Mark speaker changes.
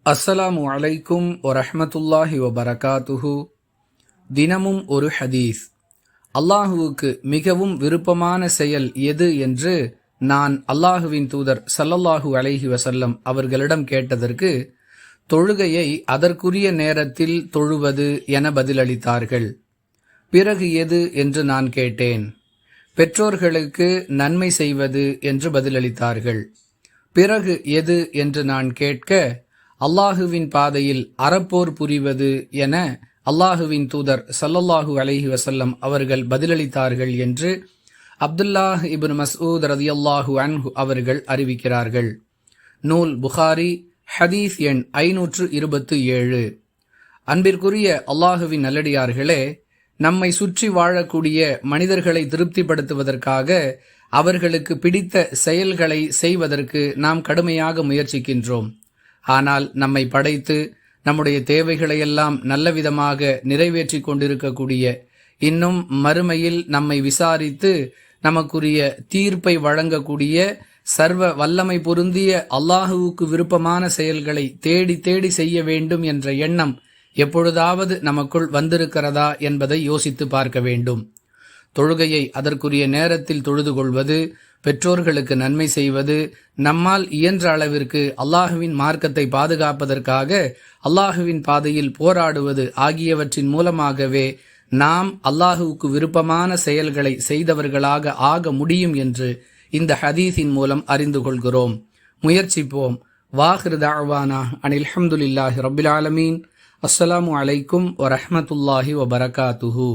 Speaker 1: அஸ்ஸலாமு அலைக்கும் வரஹ்மத்துல்லாஹி வபரகாத்துஹு. தினமும் ஒரு ஹதீஸ். அல்லாஹுவுக்கு மிகவும் விருப்பமான செயல் எது என்று நான் அல்லாஹுவின் தூதர் ஸல்லல்லாஹு அலைஹி வஸல்லம் அவர்களிடம் கேட்டதற்கு, தொழுகையை அதற்குரிய நேரத்தில் தொழுவது என பதிலளித்தார்கள். பிறகு எது என்று நான் கேட்டேன். பெற்றோர்களுக்கு நன்மை செய்வது என்று பதிலளித்தார்கள். பிறகு எது என்று நான் கேட்க, அல்லாஹுவின் பாதையில் அறப்போர் புரிவது என அல்லாஹுவின் தூதர் ஸல்லல்லாஹு அலைஹி வஸல்லம் அவர்கள் பதிலளித்தார்கள் என்று அப்துல்லாஹ் இப்னு மஸ்ஊத் ரலியல்லாஹு அன்ஹு அவர்கள் அறிவிக்கிறார்கள். நூல் புகாரி, ஹதீஸ் எண் 527. அன்பிற்குரிய அல்லாஹுவின் நல்லடியார்களே, நம்மை சுற்றி வாழக்கூடிய மனிதர்களை திருப்திப்படுத்துவதற்காக அவர்களுக்கு பிடித்த செயல்களை செய்வதற்கு நாம் கடுமையாக முயற்சிக்கின்றோம். ஆனால் நம்மை படைத்து நம்முடைய தேவைகளையெல்லாம் நல்லவிதமாக நிறைவேற்றி கொண்டிருக்கக்கூடிய, இன்னும் மறுமையில் நம்மை விசாரித்து நமக்குரிய தீர்ப்பை வழங்கக்கூடிய சர்வ வல்லமை பொருந்திய அல்லாஹுவுக்கு விருப்பமான செயல்களை தேடி தேடி செய்ய வேண்டும் என்ற எண்ணம் எப்பொழுதாவது நமக்குள் வந்திருக்கிறதா என்பதை யோசித்து பார்க்க வேண்டும். தொழுகையை அதற்குரிய நேரத்தில் தொழுது கொள்வது, பெற்றோர்களுக்கு நன்மை செய்வது, நம்மால் இயன்ற அளவிற்கு அல்லாஹுவின் மார்க்கத்தை பாதுகாப்பதற்காக அல்லாஹுவின் பாதையில் போராடுவது ஆகியவற்றின் மூலமாகவே நாம் அல்லாஹுவுக்கு விருப்பமான செயல்களை செய்தவர்களாக ஆக முடியும் என்று இந்த ஹதீஸின் மூலம் அறிந்து கொள்கிறோம். முயற்சிப்போம். வாஹிரு தஅவானா அனில் ஹம்துலில்லாஹி ரப்பில் ஆலமீன். அஸ்ஸலாமு அலைக்கும் வரஹ்மத்துல்லாஹி வபரகாத்துஹு.